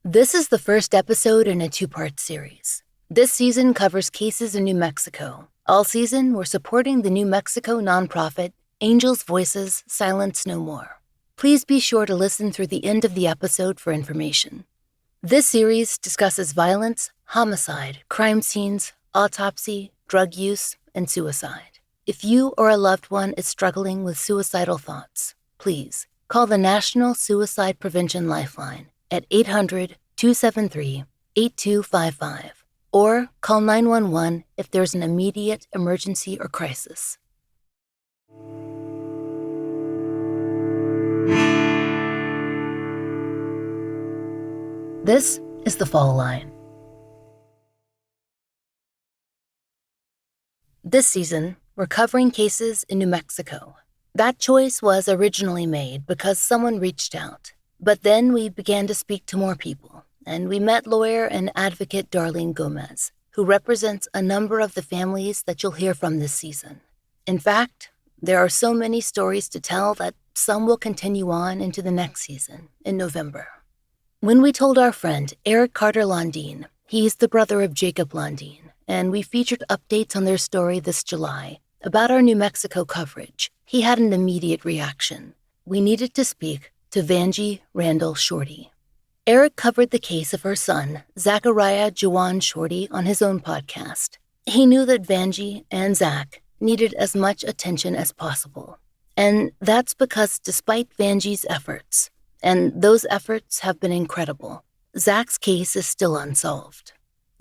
This is the first episode in a two-part series. This season covers cases in New Mexico. All season, we're supporting the New Mexico nonprofit Angels Voices Silence No More. Please be sure to listen through the end of the episode for information. This series discusses violence, homicide, crime scenes, autopsy, drug use, and suicide. If you or a loved one is struggling with suicidal thoughts, please call the National Suicide Prevention Lifeline at 800-273-8255 or call 911 if there's an immediate emergency or crisis. This is The Fall Line. This season, we're covering cases in New Mexico. That choice was originally made because someone reached out. But then we began to speak to more people, and we met lawyer and advocate Darlene Gomez, who represents a number of the families that you'll hear from this season. In fact, there are so many stories to tell that some will continue on into the next season, in November. When we told our friend Eric Carter Londine, he's the brother of Jacob Londine, and we featured updates on their story this July about our New Mexico coverage, he had an immediate reaction. We needed to speak to Vangie Randall Shorty. Eric covered the case of her son, Zachariah Juwaun Shorty, on his own podcast. He knew that Vangie and Zach needed as much attention as possible. And that's because despite Vangie's efforts, and those efforts have been incredible, Zach's case is still unsolved.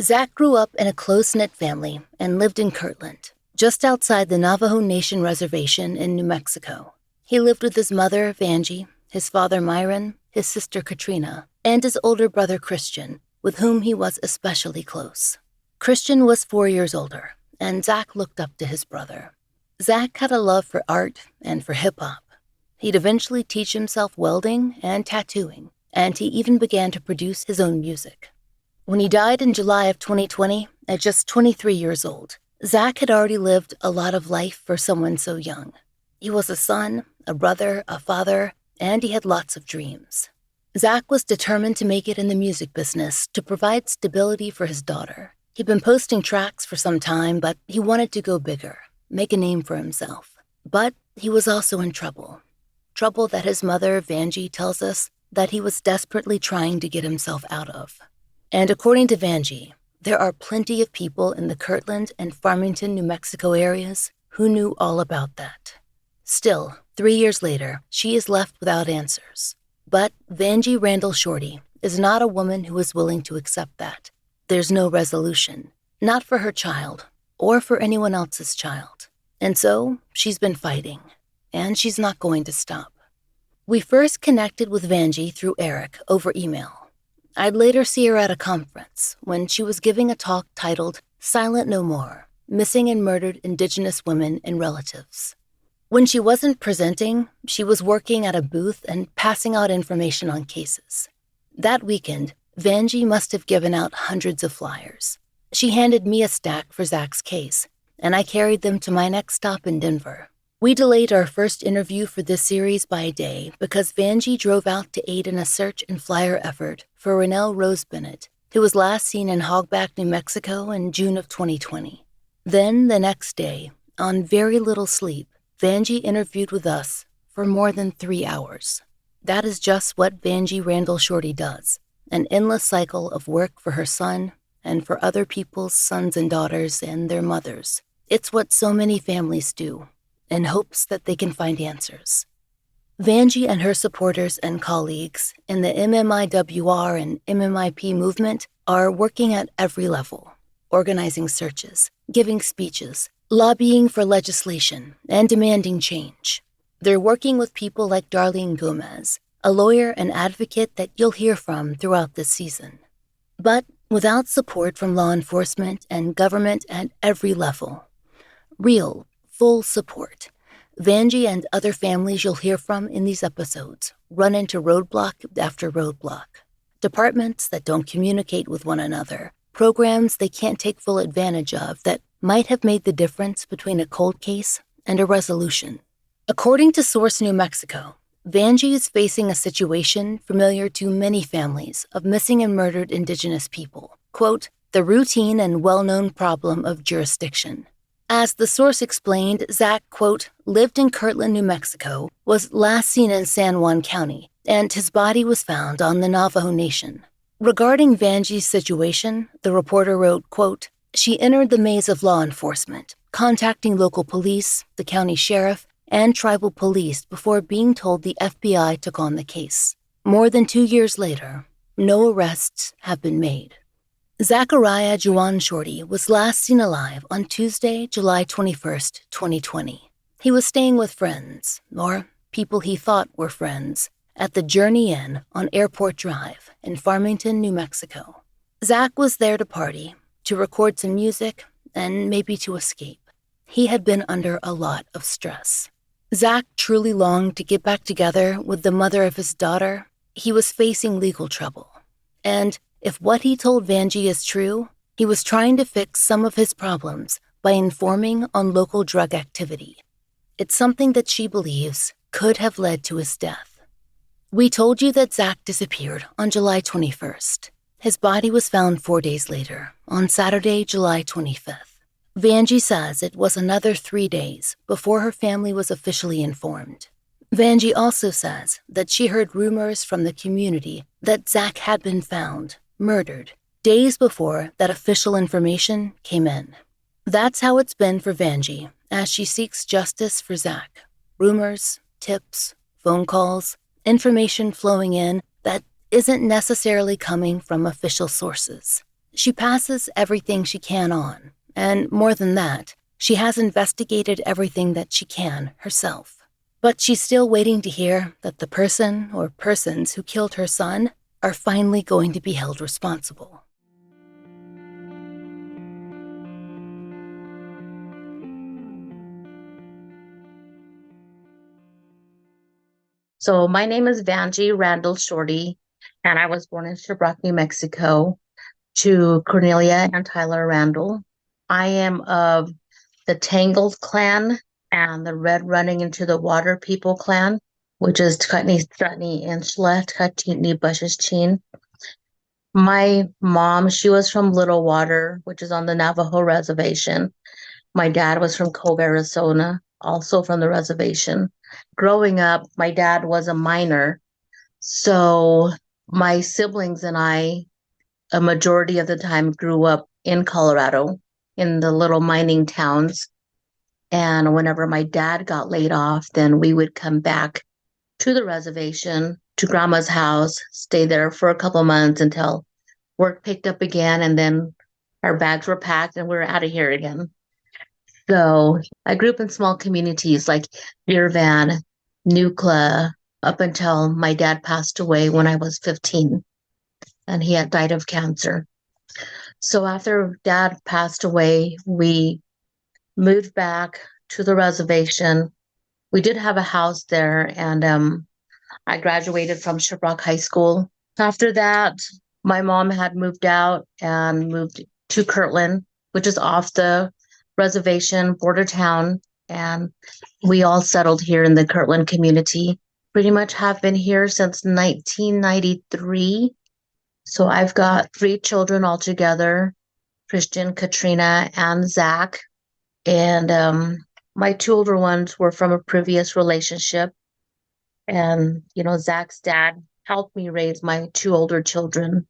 Zach grew up in a close-knit family and lived in Kirtland, just outside the Navajo Nation reservation in New Mexico. He lived with his mother, Vangie, his father, Myron, his sister, Katrina, and his older brother, Christian, with whom he was especially close. Christian was 4 years older, and Zach looked up to his brother. Zach had a love for art and for hip-hop. He'd eventually teach himself welding and tattooing, and he even began to produce his own music. When he died in July of 2020, at just 23 years old, Zach had already lived a lot of life for someone so young. He was a son, a brother, a father, and he had lots of dreams. Zach was determined to make it in the music business to provide stability for his daughter. He'd been posting tracks for some time, but he wanted to go bigger, make a name for himself. But he was also in trouble. Trouble that his mother, Vangie, tells us that he was desperately trying to get himself out of. And according to Vangie, there are plenty of people in the Kirtland and Farmington, New Mexico areas who knew all about that. Still, 3 years later, she is left without answers. But Vangie Randall Shorty is not a woman who is willing to accept that. There's no resolution, not for her child or for anyone else's child. And so she's been fighting, and she's not going to stop. We first connected with Vangie through Eric over email. I'd later see her at a conference when she was giving a talk titled Silent No More, Missing and Murdered Indigenous Women and Relatives. When she wasn't presenting, she was working at a booth and passing out information on cases. That weekend, Vangie must have given out hundreds of flyers. She handed me a stack for Zach's case, and I carried them to my next stop in Denver. We delayed our first interview for this series by a day because Vangie drove out to aid in a search and flyer effort for Rennell Rose Bennett, who was last seen in Hogback, New Mexico in June of 2020. Then, the next day, on very little sleep, Vangie interviewed with us for more than 3 hours. That is just what Vangie Randall Shorty does, an endless cycle of work for her son and for other people's sons and daughters and their mothers. It's what so many families do, in hopes that they can find answers. Vangie and her supporters and colleagues in the MMIWR and MMIP movement are working at every level, organizing searches, giving speeches, lobbying for legislation, and demanding change. They're working with people like Darlene Gomez, a lawyer and advocate that you'll hear from throughout this season. But without support from law enforcement and government at every level, real, full support, Vangie and other families you'll hear from in these episodes run into roadblock after roadblock. Departments that don't communicate with one another, programs they can't take full advantage of that might have made the difference between a cold case and a resolution. According to Source New Mexico, Vangie is facing a situation familiar to many families of missing and murdered Indigenous people. Quote, the routine and well-known problem of jurisdiction. As the source explained, Zach, quote, lived in Kirtland, New Mexico, was last seen in San Juan County, and his body was found on the Navajo Nation. Regarding Vangie's situation, the reporter wrote, quote, she entered the maze of law enforcement, contacting local police, the county sheriff, and tribal police before being told the FBI took on the case. More than 2 years later, no arrests have been made. Zachariah Juwaun Shorty was last seen alive on Tuesday, July 21st, 2020. He was staying with friends, or people he thought were friends, at the Journey Inn on Airport Drive in Farmington, New Mexico. Zach was there to party, to record some music, and maybe to escape. He had been under a lot of stress. Zach truly longed to get back together with the mother of his daughter. He was facing legal trouble. And if what he told Vangie is true, he was trying to fix some of his problems by informing on local drug activity. It's something that she believes could have led to his death. We told you that Zach disappeared on July 21st. His body was found 4 days later, on Saturday, July 25th. Vangie says it was another 3 days before her family was officially informed. Vangie also says that she heard rumors from the community that Zach had been found, murdered, days before that official information came in. That's how it's been for Vangie as she seeks justice for Zach. Rumors, tips, phone calls, information flowing in that isn't necessarily coming from official sources. She passes everything she can on, and more than that, she has investigated everything that she can herself. But she's still waiting to hear that the person or persons who killed her son are finally going to be held responsible. So my name is Vangie Randall Shorty, and I was born in Sherbrook, New Mexico, to Cornelia and Tyler Randall. I am of the Tangled clan and the Red Running into the Water People clan, which is Tkatni Stratni Inchla, Tkatni Bushes Chin. My mom, she was from Little Water, which is on the Navajo reservation. My dad was from Cove, Arizona, also from the reservation. Growing up, my dad was a miner. So my siblings and I, a majority of the time, grew up in Colorado, in the little mining towns. And whenever my dad got laid off, then we would come back to the reservation, to grandma's house, stay there for a couple months until work picked up again. And then our bags were packed and we were out of here again. So I grew up in small communities like Deer Van, Nucla, up until my dad passed away when I was 15, and he had died of cancer. So after dad passed away, we moved back to the reservation. We did have a house there, and I graduated from Sherbrook High School. After that, my mom had moved out and moved to Kirtland, which is off the reservation, border town, and we all settled here in the Kirtland community. Pretty much have been here since 1993. So I've got 3 children altogether, Christian, Katrina, and Zach. And my 2 older ones were from a previous relationship. And, Zach's dad helped me raise my 2 older children.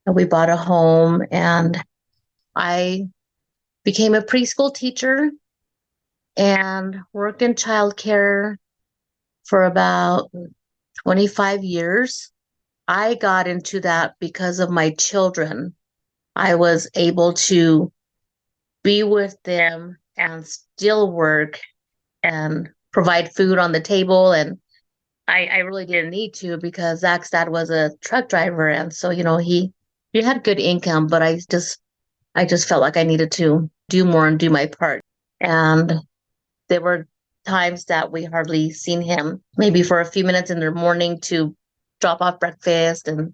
And we bought a home, and I became a preschool teacher and worked in childcare for about 25 years. I got into that because of my children. I was able to be with them and still work and provide food on the table. And I really didn't need to because Zach's dad was a truck driver. And so, he had good income, but I just felt like I needed to do more and do my part. And there were times that we hardly seen him, maybe for a few minutes in the morning to drop off breakfast and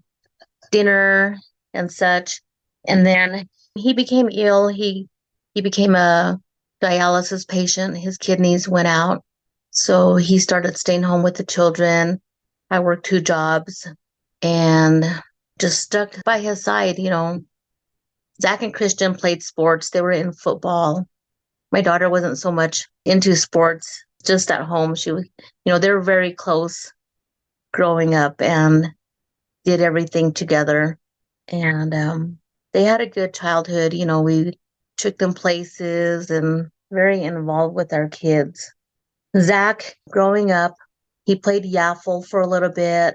dinner and such. And then he became ill. He became a dialysis patient. His kidneys went out. So he started staying home with the children. I worked 2 jobs and just stuck by his side. Zach and Christian played sports. They were in football. My daughter wasn't so much into sports, just at home. She was, they were very close growing up and did everything together. And they had a good childhood. We took them places and very involved with our kids. Zach, growing up, he played Yaffle for a little bit.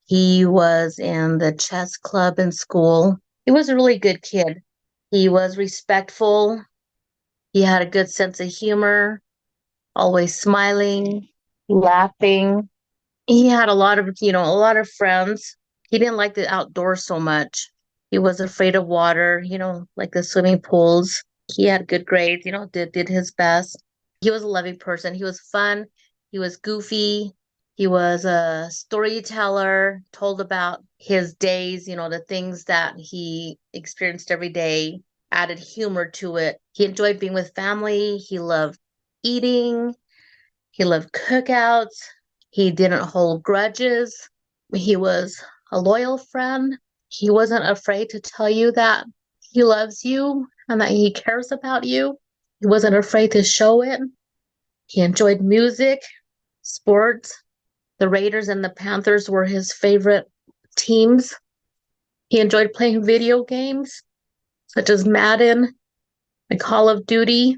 He was in the chess club in school. He was a really good kid. He was respectful. He had a good sense of humor, always smiling, laughing. He had a lot of friends. He didn't like the outdoors so much. He was afraid of water, like the swimming pools. He had good grades, did his best. He was a loving person. He was fun. He was goofy. He was a storyteller, told about his days, the things that he experienced every day, added humor to it. He enjoyed being with family. He loved eating. He loved cookouts. He didn't hold grudges. He was a loyal friend. He wasn't afraid to tell you that he loves you and that he cares about you. He wasn't afraid to show it. He enjoyed music, sports. The Raiders and the Panthers were his favorite teams. He enjoyed playing video games such as Madden and Call of Duty.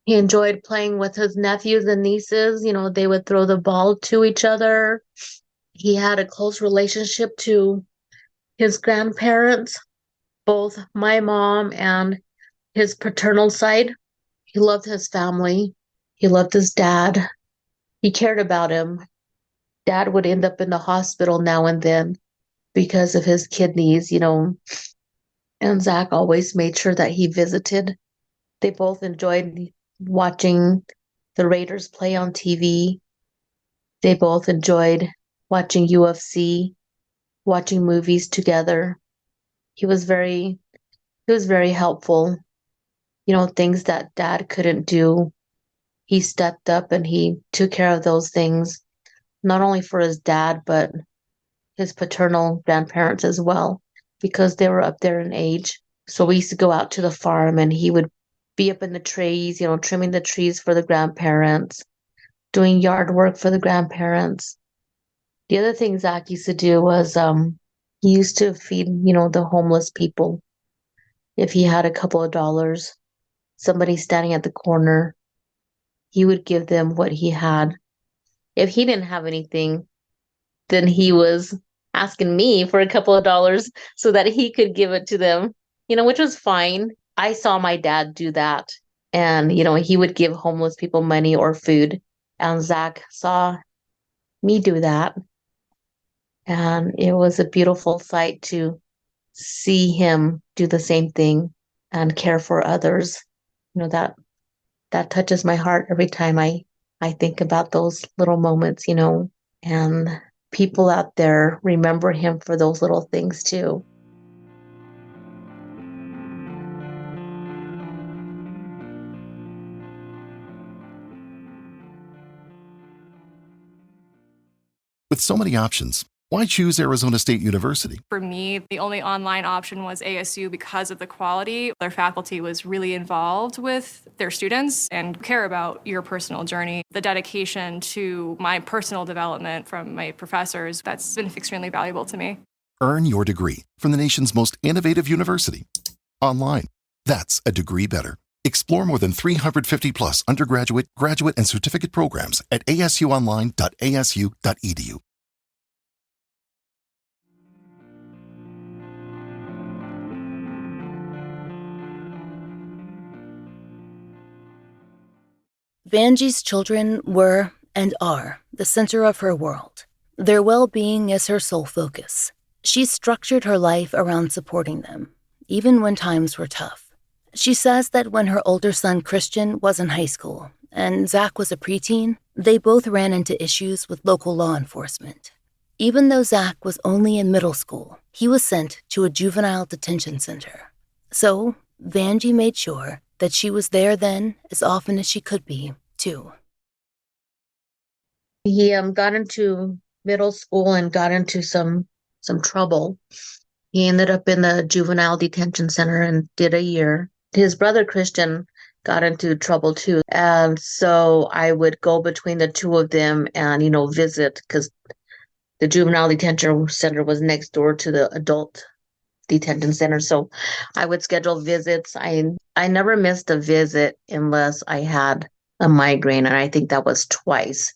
He enjoyed playing with his nephews and nieces. They would throw the ball to each other. He had a close relationship to his grandparents, both my mom and his paternal side. He loved his family. He loved his dad. He cared about him. Dad would end up in the hospital now and then because of his kidneys, and Zach always made sure that he visited. They both enjoyed watching the Raiders play on TV. They both enjoyed watching UFC, watching movies together. He was very helpful. Things that Dad couldn't do, he stepped up and he took care of those things, not only for his dad, but his paternal grandparents as well, because they were up there in age. So we used to go out to the farm and he would be up in the trees, trimming the trees for the grandparents, doing yard work for the grandparents. The other thing Zach used to do was he used to feed, the homeless people. If he had a couple of dollars, somebody standing at the corner, he would give them what he had. If he didn't have anything, then he was asking me for a couple of dollars so that he could give it to them, which was fine. I saw my dad do that. And, he would give homeless people money or food. And Zach saw me do that. And it was a beautiful sight to see him do the same thing and care for others. That touches my heart every time I think about those little moments, and people out there remember him for those little things too. With so many options, why choose Arizona State University? For me, the only online option was ASU because of the quality. Their faculty was really involved with their students and care about your personal journey. The dedication to my personal development from my professors, that's been extremely valuable to me. Earn your degree from the nation's most innovative university. Online. That's a degree better. Explore more than 350 plus undergraduate, graduate, and certificate programs at asuonline.asu.edu. Vangie's children were and are the center of her world. Their well-being is her sole focus. She structured her life around supporting them, even when times were tough. She says that when her older son Christian was in high school and Zach was a preteen, they both ran into issues with local law enforcement. Even though Zach was only in middle school, he was sent to a juvenile detention center. So Vangie made sure that she was there then as often as she could be, too. He got into middle school and got into some trouble. He ended up in the juvenile detention center and did a year. His brother Christian got into trouble too. And so I would go between the two of them and, visit, because the juvenile detention center was next door to the adult detention center. So I would schedule visits. I never missed a visit unless I had a migraine. And I think that was twice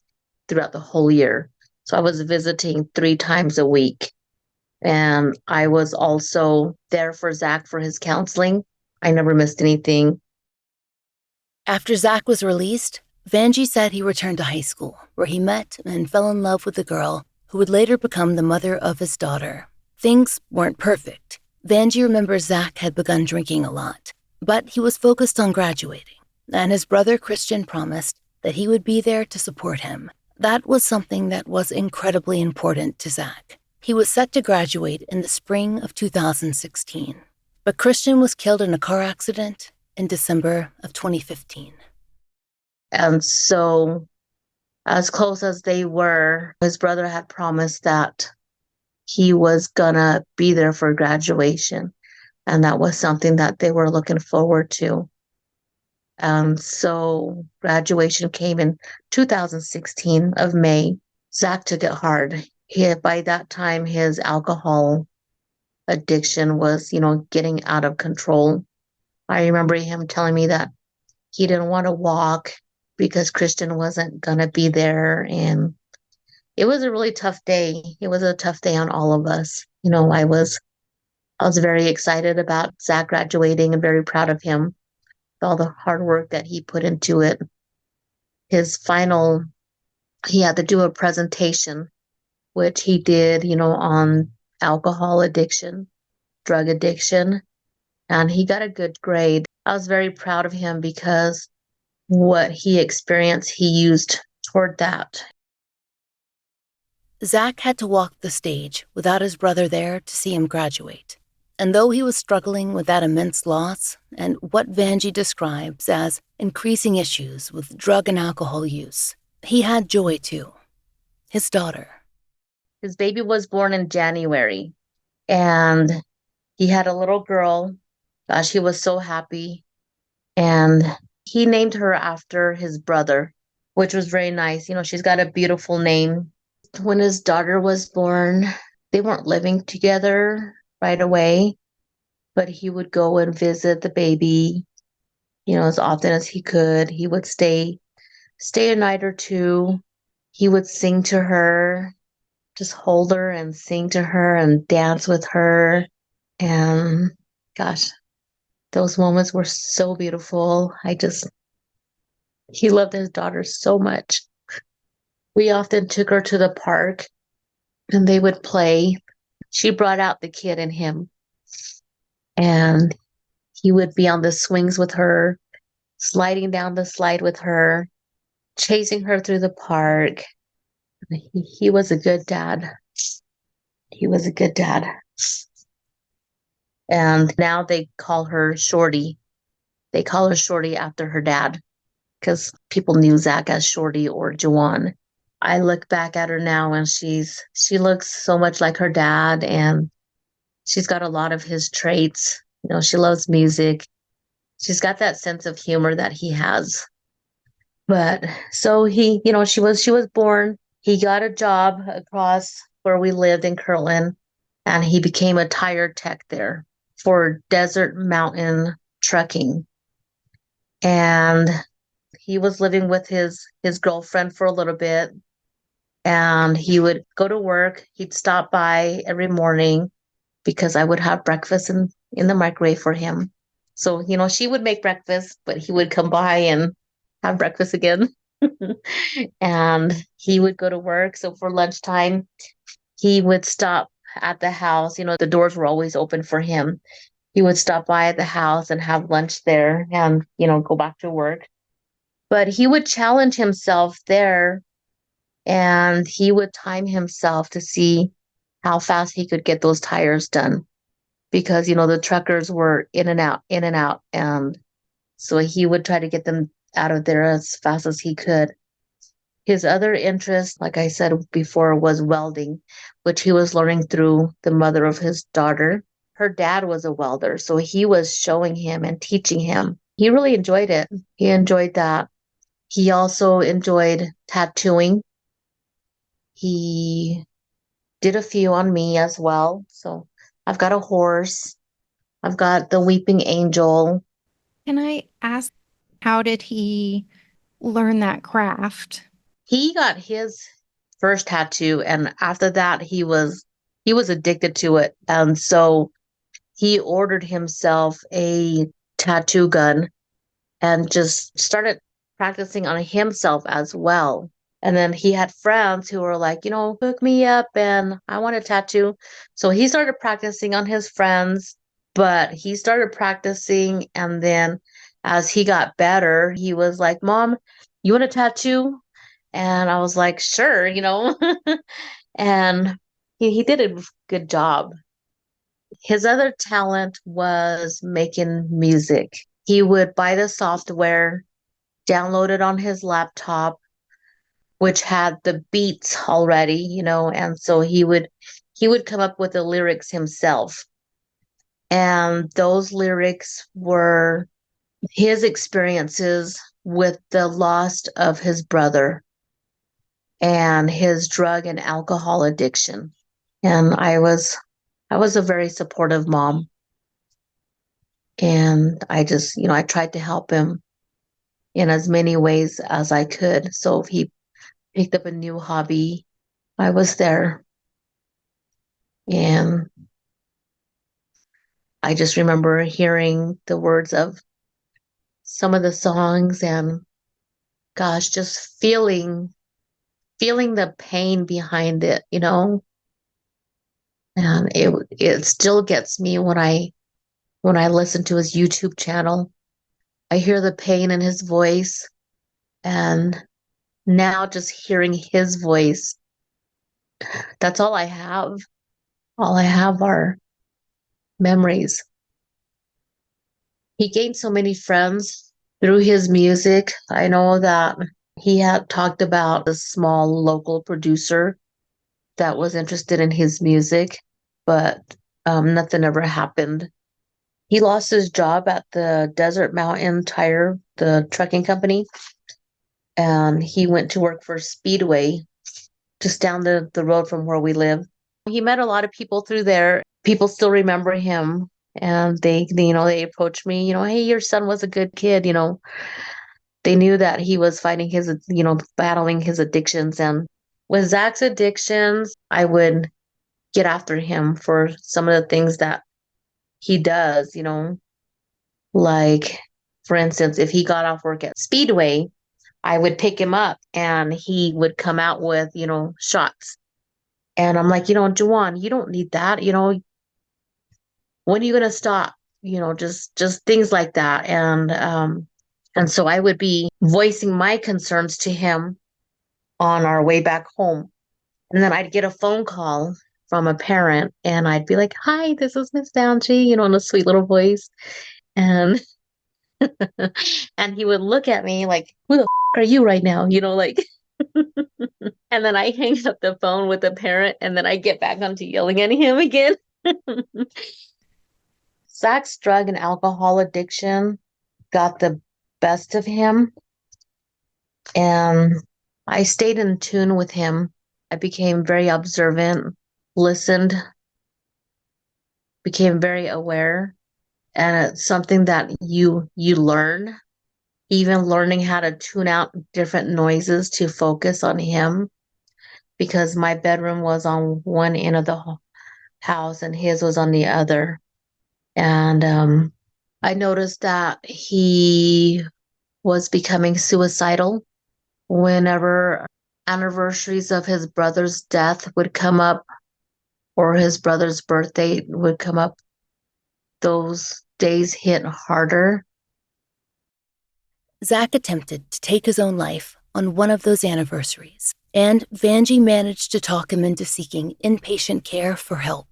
throughout the whole year. So I was visiting 3 times a week. And I was also there for Zach for his counseling. I never missed anything. After Zach was released, Vangie said he returned to high school, where he met and fell in love with a girl who would later become the mother of his daughter. Things weren't perfect. Vangie remembers Zach had begun drinking a lot, but he was focused on graduating, and his brother Christian promised that he would be there to support him. That was something that was incredibly important to Zach. He was set to graduate in the spring of 2016, but Christian was killed in a car accident in December of 2015. And so, as close as they were, his brother had promised that he was gonna be there for graduation. And that was something that they were looking forward to. And so graduation came in 2016 of May. Zach took it hard. By that time, his alcohol addiction was, getting out of control. I remember him telling me that he didn't want to walk because Christian wasn't going to be there. And it was a really tough day. It was a tough day on all of us. I was very excited about Zach graduating and very proud of him, all the hard work that he put into it. He had to do a presentation, which he did, on alcohol addiction, drug addiction, and he got a good grade. I was very proud of him because what he experienced, he used toward that. Zach had to walk the stage without his brother there to see him graduate. And though he was struggling with that immense loss and what Vangie describes as increasing issues with drug and alcohol use, he had joy too. His daughter. His baby was born in January, and he had a little girl. Gosh, he was so happy. And he named her after his brother, which was very nice. She's got a beautiful name. When his daughter was born, they weren't living together right away, but he would go and visit the baby, as often as he could. He would stay a night or two. He would sing to her, just hold her and sing to her and dance with her. And gosh, those moments were so beautiful. He loved his daughter so much. We often took her to the park and they would play. She brought out the kid in him, and he would be on the swings with her, sliding down the slide with her, chasing her through the park. He was a good dad. He was a good dad. And now they call her Shorty. They call her Shorty after her dad because people knew Zach as Shorty or Juwaun. I look back at her now and she looks so much like her dad, and she's got a lot of his traits. She loves music. She's got that sense of humor that he has. But so she was born. He got a job across where we lived in Kirtland, and he became a tire tech there for Desert Mountain Trucking. And he was living with his girlfriend for a little bit, and he would go to work. He'd stop by every morning because I would have breakfast in the microwave for him. So, she would make breakfast, but he would come by and have breakfast again. And he would go to work. So for lunchtime, he would stop at the house. The doors were always open for him. He would stop by at the house and have lunch there and, go back to work. But he would challenge himself there, and he would time himself to see how fast he could get those tires done, because, the truckers were in and out. And so he would try to get them out of there as fast as he could. His other interest, like I said before, was welding, which he was learning through the mother of his daughter. Her dad was a welder, so he was showing him and teaching him. He really enjoyed it. He enjoyed that. He also enjoyed tattooing. He did a few on me as well. So I've got a horse. I've got the weeping angel. Can I ask, how did he learn that craft? He got his first tattoo, and after that he was addicted to it. And so he ordered himself a tattoo gun and just started practicing on himself as well. And then he had friends who were like, hook me up and I want a tattoo. So he started practicing on his friends, but he started practicing. And then as he got better, he was like, Mom, you want a tattoo? And I was like, sure, and he did a good job. His other talent was making music. He would buy the software, download it on his laptop, which had the beats already, and so he would come up with the lyrics himself. And those lyrics were his experiences with the loss of his brother and his drug and alcohol addiction. And I was a very supportive mom. And I just, I tried to help him in as many ways as I could. So if he picked up a new hobby, I was there. And I just remember hearing the words of some of the songs and gosh, just feeling the pain behind it, and it still gets me when I listen to his YouTube channel. I hear the pain in his voice, and now just hearing his voice, that's all I have. All I have are memories. He gained so many friends through his music. I know that he had talked about a small local producer that was interested in his music, but nothing ever happened. He lost his job at the Desert Mountain Tire, the trucking company, and he went to work for Speedway, just down the road from where we live. He met a lot of people through there. People still remember him, and they approached me, hey, your son was a good kid, They knew that he was fighting his, battling his addictions. And with Zach's addictions, I would get after him for some of the things that he does, like, for instance, if he got off work at Speedway, I would pick him up and he would come out with, shots. And I'm like, Juwaun, you don't need that. When are you going to stop? Just things like that. And so I would be voicing my concerns to him on our way back home. And then I'd get a phone call from a parent and I'd be like, hi, this is Miss Vangie, in a sweet little voice. And and he would look at me like, who the are you right now? Like, and then I hang up the phone with the parent and then I get back onto yelling at him again. Zach's drug and alcohol addiction got the best of him. And I stayed in tune with him. I became very observant, listened, became very aware. And it's something that you learn, even learning how to tune out different noises to focus on him, because my bedroom was on one end of the house and his was on the other. And I noticed that he was becoming suicidal whenever anniversaries of his brother's death would come up or his brother's birthday would come up. Those days hit harder. Zach attempted to take his own life on one of those anniversaries, and Vangie managed to talk him into seeking inpatient care for help.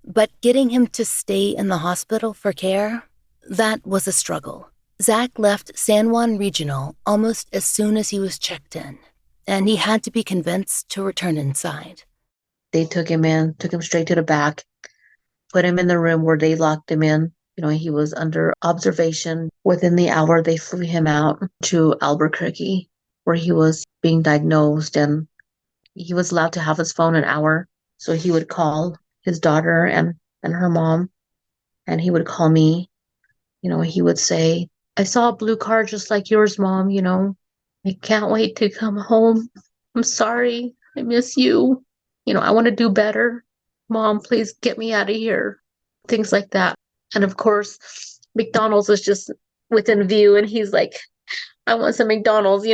But getting him to stay in the hospital for care, that was a struggle. Zach left San Juan Regional almost as soon as he was checked in, and he had to be convinced to return inside. They took him straight to the back, put him in the room where they locked him in. He was under observation. Within the hour, they flew him out to Albuquerque, where he was being diagnosed, and he was allowed to have his phone an hour. So he would call his daughter and her mom, and he would call me. He would say, "I saw a blue car just like yours, Mom. I can't wait to come home. I'm sorry. I miss you. I want to do better. Mom, please get me out of here." Things like that. And of course, McDonald's was just within view, and he's like, "I want some McDonald's,"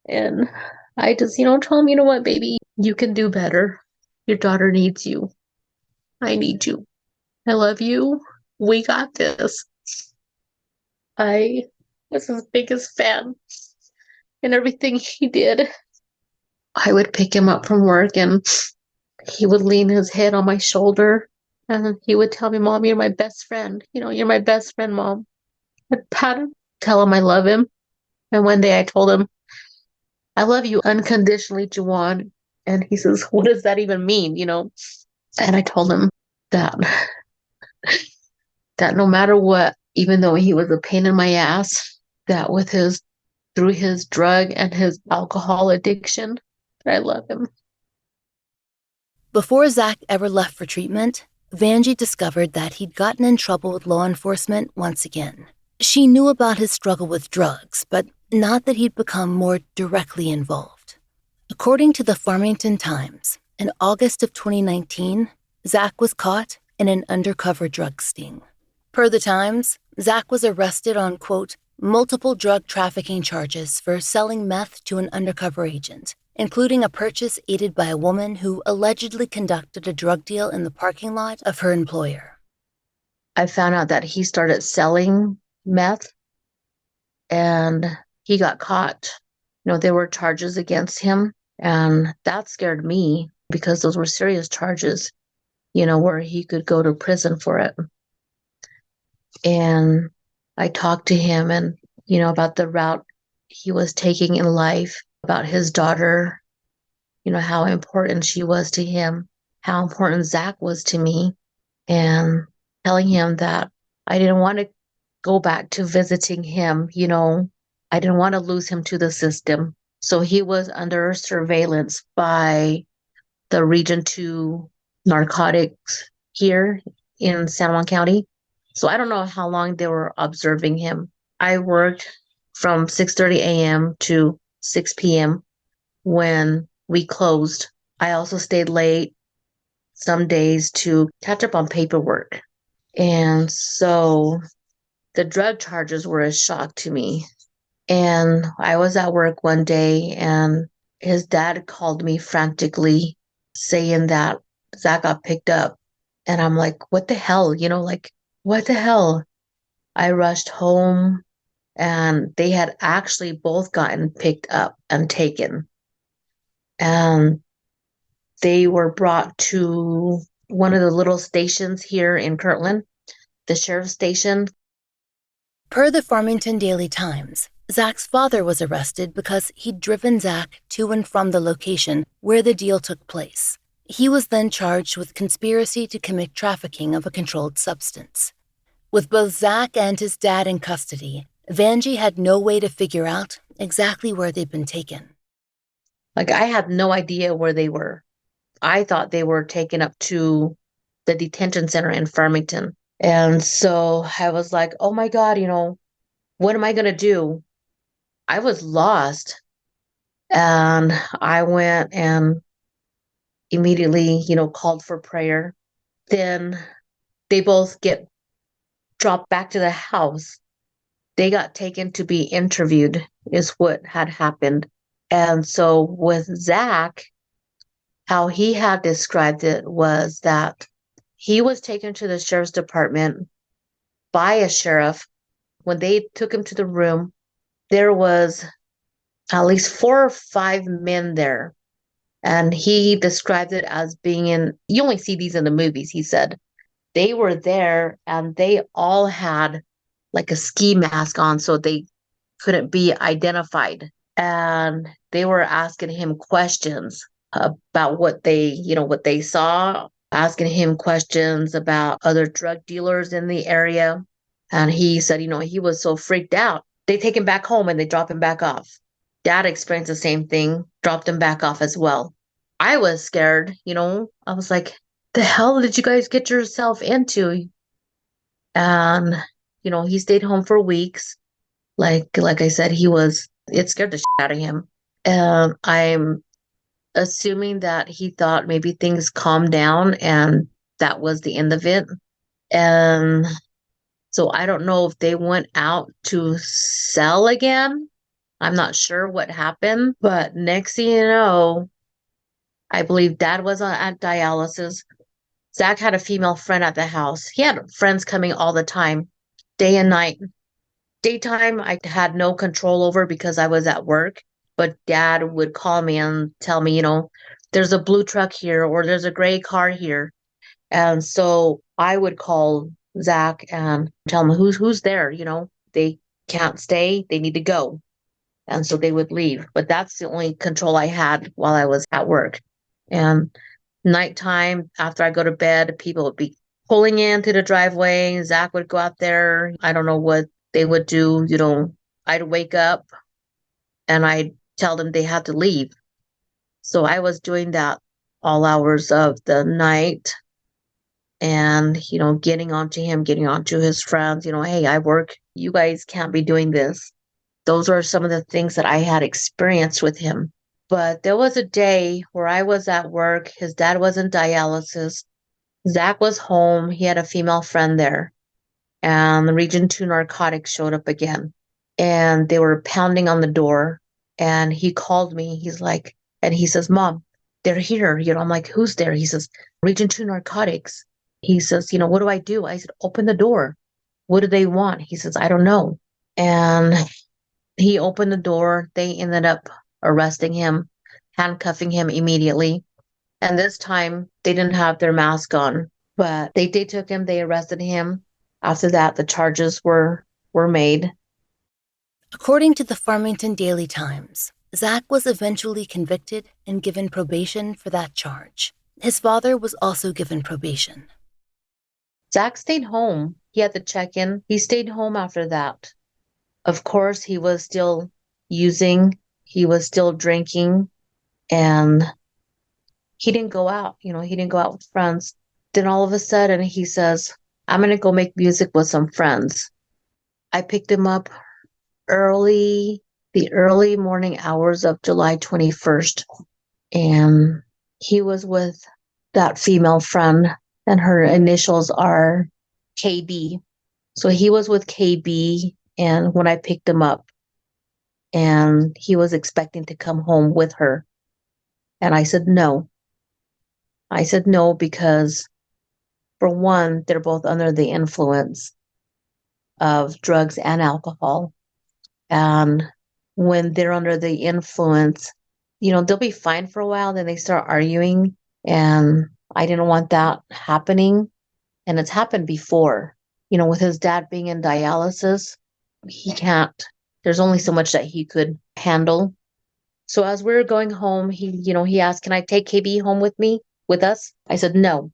And I just, tell him, "You know what, baby, you can do better. Your daughter needs you. I need you. I love you. We got this." I was his biggest fan in everything he did. I would pick him up from work, and he would lean his head on my shoulder, and he would tell me, "Mom, you're my best friend. You're my best friend, Mom." I'd pat him, tell him I love him. And one day I told him, "I love you unconditionally, Juwaun." And he says, "What does that even mean?" And I told him that no matter what, even though he was a pain in my ass, that through his drug and his alcohol addiction, I love him. Before Zach ever left for treatment, Vangie discovered that he'd gotten in trouble with law enforcement once again. She knew about his struggle with drugs, but not that he'd become more directly involved. According to the Farmington Times, in August of 2019, Zach was caught in an undercover drug sting. Per the Times, Zach was arrested on, quote, multiple drug trafficking charges for selling meth to an undercover agent, including a purchase aided by a woman who allegedly conducted a drug deal in the parking lot of her employer. I found out that he started selling meth, and he got caught. There were charges against him, and that scared me because those were serious charges, where he could go to prison for it. And I talked to him and, about the route he was taking in life, about his daughter, how important she was to him, how important Zach was to me, and telling him that I didn't want to go back to visiting him. I didn't want to lose him to the system. So he was under surveillance by the Region 2 narcotics here in San Juan County. So I don't know how long they were observing him. I worked from 6:30 a.m. to 6 p.m. when we closed. I also stayed late some days to catch up on paperwork. And so the drug charges were a shock to me. And I was at work one day, and his dad called me frantically saying that Zach got picked up. And I'm like, what the hell? What the hell? I rushed home, and they had actually both gotten picked up and taken. And they were brought to one of the little stations here in Kirtland, the sheriff's station. Per the Farmington Daily Times, Zach's father was arrested because he'd driven Zach to and from the location where the deal took place. He was then charged with conspiracy to commit trafficking of a controlled substance. With both Zach and his dad in custody, Vangie had no way to figure out exactly where they'd been taken. I had no idea where they were. I thought they were taken up to the detention center in Farmington. And so I was like, oh my God, what am I going to do? I was lost. And I went and immediately, called for prayer. Then they both get dropped back to the house. They got taken to be interviewed, is what had happened. And so with Zach, how he had described it was that he was taken to the sheriff's department by a sheriff. When they took him to the room, there was at least 4 or 5 men there. And he described it as being you only see these in the movies, he said. They were there, and they all had like a ski mask on so they couldn't be identified. and they were asking him questions about what they saw, asking him questions about other drug dealers in the area. And he said, he was so freaked out. They take him back home and they drop him back off. Dad experienced the same thing, dropped him back off as well. I was scared, I was like, the hell did you guys get yourself into? And, he stayed home for weeks. Like I said, it scared the shit out of him. I'm assuming that he thought maybe things calmed down and that was the end of it. And so I don't know if they went out to sell again. I'm not sure what happened, but next thing you know, I believe Dad was at dialysis. Zach had a female friend at the house. He had friends coming all the time, day and night. Daytime, I had no control over because I was at work, but Dad would call me and tell me, there's a blue truck here or there's a gray car here. And so I would call Zach and tell him who's there, they can't stay, they need to go. And so they would leave. But that's the only control I had while I was at work. And nighttime, after I go to bed, people would be pulling into the driveway. Zach would go out there. I don't know what they would do. I'd wake up and I'd tell them they had to leave. So I was doing that all hours of the night and, getting onto him, getting onto his friends, hey, I work. You guys can't be doing this. Those are some of the things that I had experienced with him. But there was a day where I was at work. His dad was in dialysis. Zach was home. He had a female friend there. And the Region 2 narcotics showed up again. And they were pounding on the door. And he called me. He says, Mom, they're here. I'm like, who's there? He says, Region 2 narcotics. He says, what do I do? I said, open the door. What do they want? He says, I don't know. And he opened the door. They ended up arresting him, handcuffing him immediately. And this time they didn't have their mask on, but they took him, they arrested him. After that, the charges were made. According to the Farmington Daily Times, Zach was eventually convicted and given probation for that charge. His father was also given probation. Zach stayed home. He had to check in. He stayed home after that. Of course, he was still using, he was still drinking, and he didn't go out. He didn't go out with friends. Then all of a sudden, he says, I'm going to go make music with some friends. I picked him up the early morning hours of July 21st, and he was with that female friend, and her initials are KB. So he was with KB. And when I picked him up, and he was expecting to come home with her. And I said, no. I said no because, for one, they're both under the influence of drugs and alcohol. And when they're under the influence, they'll be fine for a while, then they start arguing. And I didn't want that happening. And it's happened before, with his dad being in dialysis. He can't, there's only so much that he could handle. So as we were going home, he asked, can I take KB home with us? I said, no.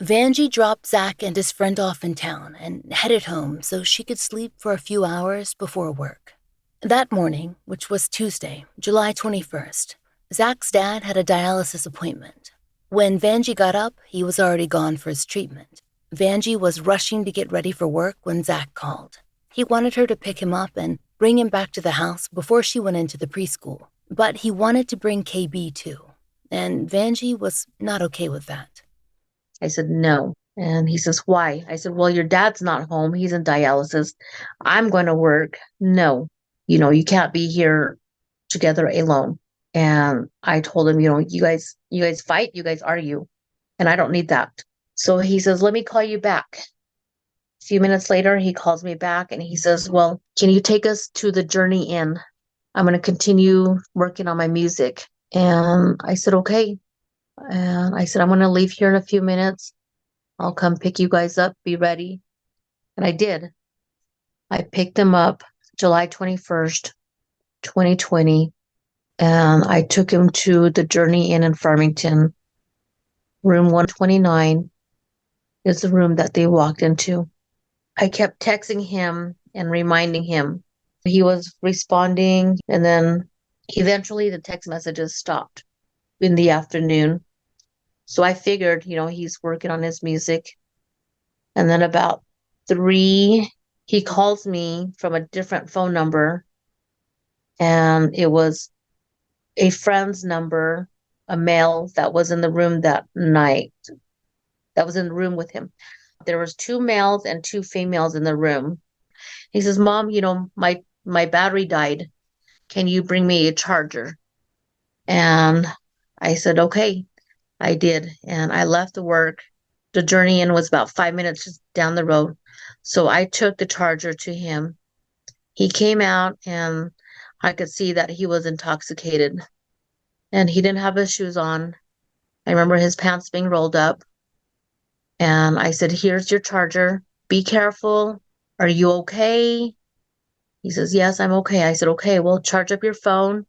Vangie dropped Zach and his friend off in town and headed home so she could sleep for a few hours before work. That morning, which was Tuesday, July 21st, Zach's dad had a dialysis appointment. When Vangie got up, he was already gone for his treatment. Vangie was rushing to get ready for work when Zach called. He wanted her to pick him up and bring him back to the house before she went into the preschool, but he wanted to bring KB too, and Vangie was not okay with that. I said, no. And he says, why? I said, well, your dad's not home. He's in dialysis. I'm going to work. No, you can't be here together alone. And I told him, you guys fight, you guys argue, and I don't need that. So he says, let me call you back. A few minutes later, he calls me back and he says, well, can you take us to the Journey Inn? I'm going to continue working on my music. And I said, okay. And I said, I'm going to leave here in a few minutes. I'll come pick you guys up. Be ready. And I did. I picked him up July 21st, 2020. And I took him to the Journey Inn in Farmington. Room 129 is the room that they walked into. I kept texting him and reminding him. He was responding, and then eventually the text messages stopped in the afternoon. So I figured, he's working on his music. And then about 3, he calls me from a different phone number, and it was a friend's number, a male that was in the room that night, that was in the room with him. There was 2 males and 2 females in the room. He says, Mom, my battery died. Can you bring me a charger? And I said, okay. I did. And I left the work. The Journey Inn was about 5 minutes just down the road. So I took the charger to him. He came out and I could see that he was intoxicated. And he didn't have his shoes on. I remember his pants being rolled up. And I said, here's your charger. Be careful. Are you okay? He says, yes, I'm okay. I said, okay, well, charge up your phone.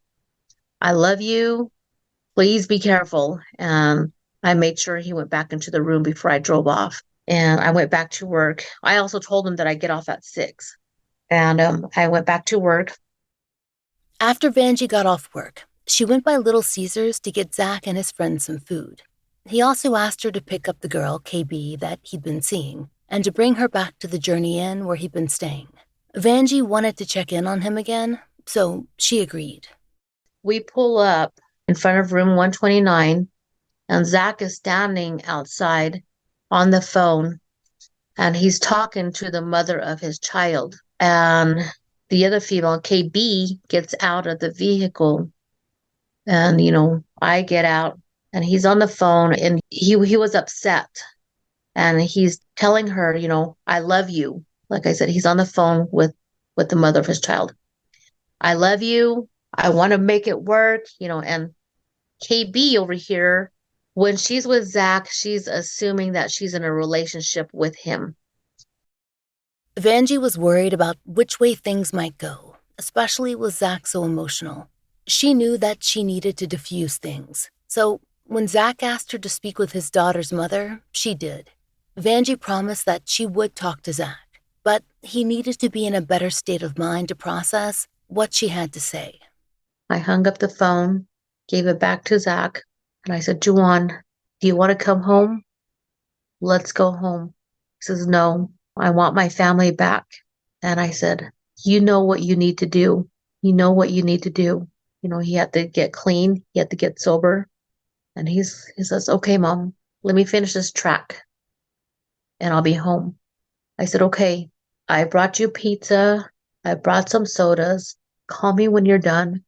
I love you. Please be careful. And I made sure he went back into the room before I drove off. And I went back to work. I also told him that I get off at 6. And I went back to work. After Vangie got off work, she went by Little Caesars to get Zach and his friends some food. He also asked her to pick up the girl, KB, that he'd been seeing, and to bring her back to the Journey Inn where he'd been staying. Vangie wanted to check in on him again, so she agreed. We pull up in front of room 129, and Zach is standing outside on the phone, and he's talking to the mother of his child. And the other female, KB, gets out of the vehicle, and, I get out, and he's on the phone, and he was upset, and he's telling her, I love you. Like I said, he's on the phone with the mother of his child. I love you. I want to make it work, and KB over here, when she's with Zach, she's assuming that she's in a relationship with him. Vangie was worried about which way things might go, especially with Zach so emotional. She knew that she needed to diffuse things, so when Zach asked her to speak with his daughter's mother, she did. Vangie promised that she would talk to Zach, but he needed to be in a better state of mind to process what she had to say. I hung up the phone, gave it back to Zach, and I said, Juwaun, do you want to come home? Let's go home. He says, no, I want my family back. And I said, you know what you need to do. You know what you need to do. He had to get clean. He had to get sober. And he says, okay, Mom, let me finish this track and I'll be home. I said, okay, I brought you pizza. I brought some sodas. Call me when you're done.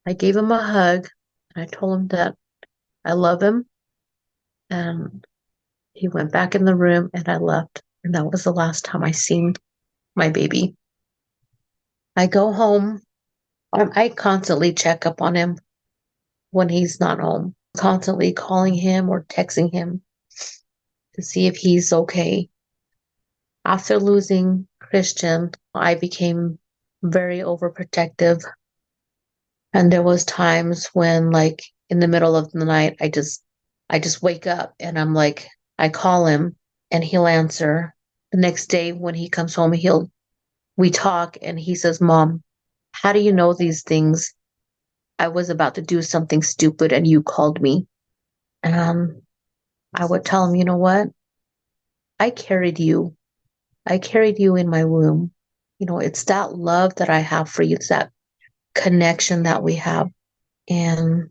I gave him a hug and I told him that I love him. And he went back in the room and I left. And that was the last time I seen my baby. I go home. I constantly check up on him when he's not home, constantly calling him or texting him to see if he's okay. After losing Christian, I became very overprotective. And there was times when, like, in the middle of the night, I just wake up and I'm like, I call him and he'll answer. The next day when he comes home, we talk and he says, Mom, how do you know these things? I was about to do something stupid and you called me. And I would tell him, you know what? I carried you. I carried you in my womb. It's that love that I have for you. It's that connection that we have. And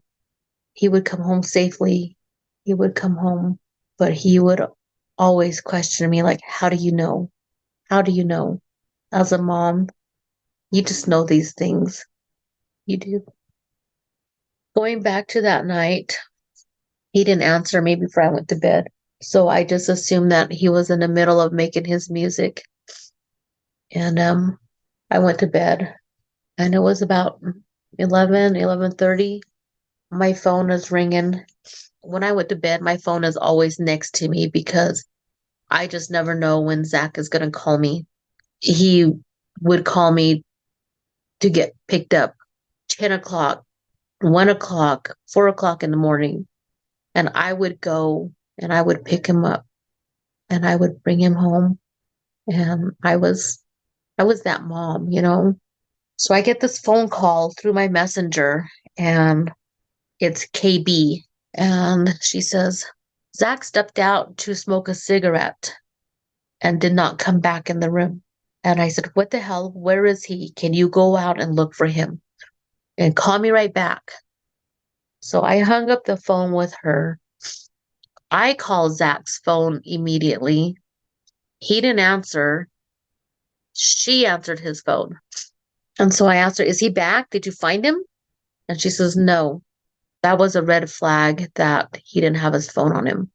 he would come home safely. He would come home, but he would always question me, like, how do you know? How do you know? As a mom, you just know these things. You do. Going back to that night, he didn't answer me before I went to bed. So I just assumed that he was in the middle of making his music. And I went to bed, and it was about 11:30. My phone is ringing. When I went to bed, my phone is always next to me because I just never know when Zach is going to call me. He would call me to get picked up 10 o'clock, 1 o'clock, 4 o'clock in the morning. And I would go and I would pick him up and I would bring him home. And I was that mom, you know? So I get this phone call through my messenger, and it's KB. And she says, Zach stepped out to smoke a cigarette and did not come back in the room. And I said, what the hell? Where is he? Can you go out and look for him? And call me right back. So I hung up the phone with her. I called Zach's phone immediately. He didn't answer. She answered his phone. And so I asked her, is he back? Did you find him? And she says, no. That was a red flag that he didn't have his phone on him.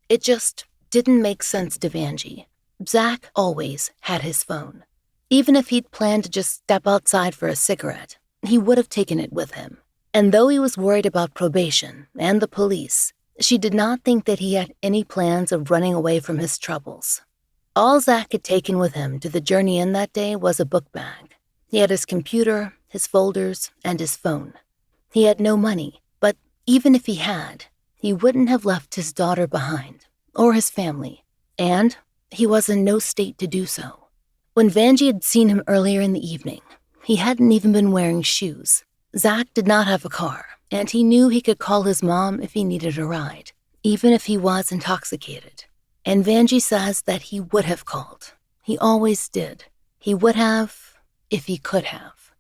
It just didn't make sense to Vangie. Zach always had his phone. Even if he'd planned to just step outside for a cigarette, he would have taken it with him. And though he was worried about probation and the police, she did not think that he had any plans of running away from his troubles. All Zach had taken with him to the journey in that day was a book bag. He had his computer, his folders, and his phone. He had no money, but even if he had, he wouldn't have left his daughter behind, or his family, and he was in no state to do so. When Vangie had seen him earlier in the evening, he hadn't even been wearing shoes. Zach did not have a car, and he knew he could call his mom if he needed a ride, even if he was intoxicated. And Vangie says that he would have called. He always did. He would have if he could have.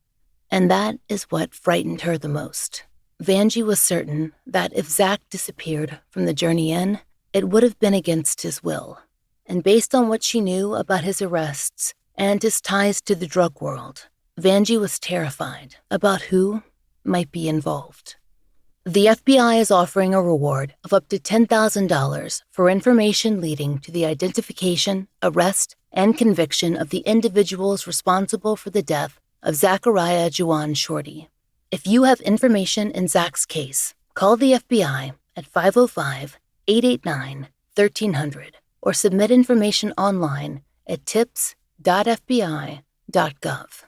And that is what frightened her the most. Vangie was certain that if Zach disappeared from the journey in, it would have been against his will. And based on what she knew about his arrests and his ties to the drug world, Vangie was terrified about who might be involved. The FBI is offering a reward of up to $10,000 for information leading to the identification, arrest, and conviction of the individuals responsible for the death of Zachariah Juwaun Shorty. If you have information in Zach's case, call the FBI at 505-889-1300 or submit information online at tips.fbi.gov.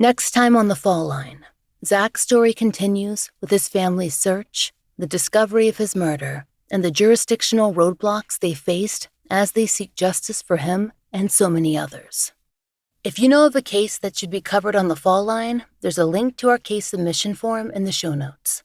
Next time on The Fall Line, Zach's story continues with his family's search, the discovery of his murder, and the jurisdictional roadblocks they faced as they seek justice for him and so many others. If you know of a case that should be covered on The Fall Line, there's a link to our case submission form in the show notes.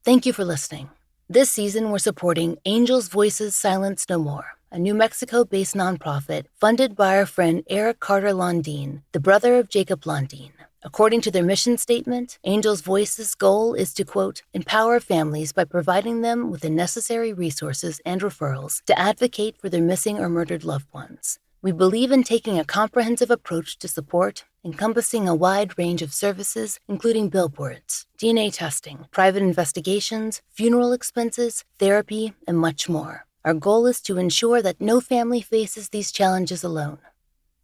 Thank you for listening. This season, we're supporting Angels Voices Silence No More, a New Mexico-based nonprofit funded by our friend Eric Carter Londine, the brother of Jacob Londine. According to their mission statement, Angels Voices' goal is to, quote, empower families by providing them with the necessary resources and referrals to advocate for their missing or murdered loved ones. We believe in taking a comprehensive approach to support, encompassing a wide range of services, including billboards, DNA testing, private investigations, funeral expenses, therapy, and much more. Our goal is to ensure that no family faces these challenges alone.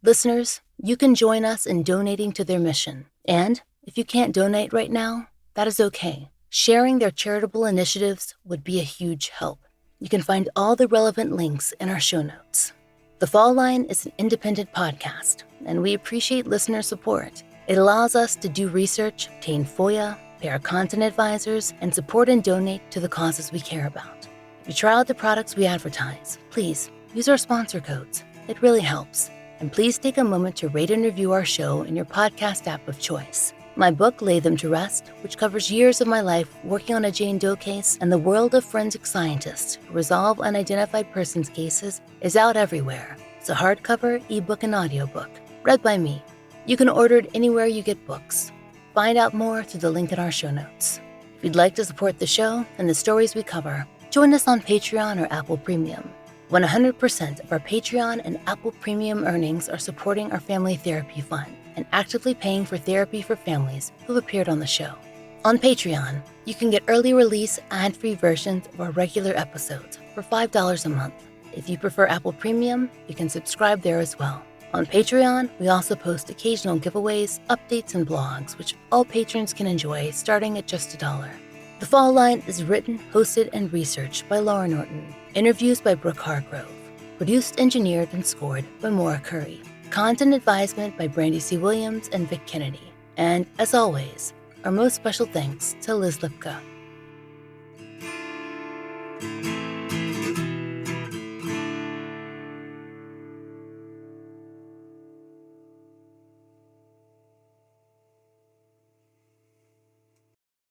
Listeners, you can join us in donating to their mission. And if you can't donate right now, that is okay. Sharing their charitable initiatives would be a huge help. You can find all the relevant links in our show notes. The Fall Line is an independent podcast, and we appreciate listener support. It allows us to do research, obtain FOIA, pay our content advisors, and support and donate to the causes we care about. If you try out the products we advertise, please use our sponsor codes. It really helps. And please take a moment to rate and review our show in your podcast app of choice. My book, Lay Them to Rest, which covers years of my life working on a Jane Doe case and the world of forensic scientists who resolve unidentified persons cases, is out everywhere. It's a hardcover, ebook, and audiobook, read by me. You can order it anywhere you get books. Find out more through the link in our show notes. If you'd like to support the show and the stories we cover, join us on Patreon or Apple Premium. 100% of our Patreon and Apple Premium earnings are supporting our Family Therapy Fund and actively paying for therapy for families who've appeared on the show. On Patreon, you can get early release ad-free versions of our regular episodes for $5 a month. If you prefer Apple Premium, you can subscribe there as well. On Patreon, we also post occasional giveaways, updates, and blogs, which all patrons can enjoy starting at just $1. The Fall Line is written, hosted, and researched by Laura Norton. Interviews by Brooke Hargrove. Produced, engineered, and scored by Maura Curry. Content advisement by Brandy C. Williams and Vic Kennedy. And, as always, our most special thanks to Liz Lipka.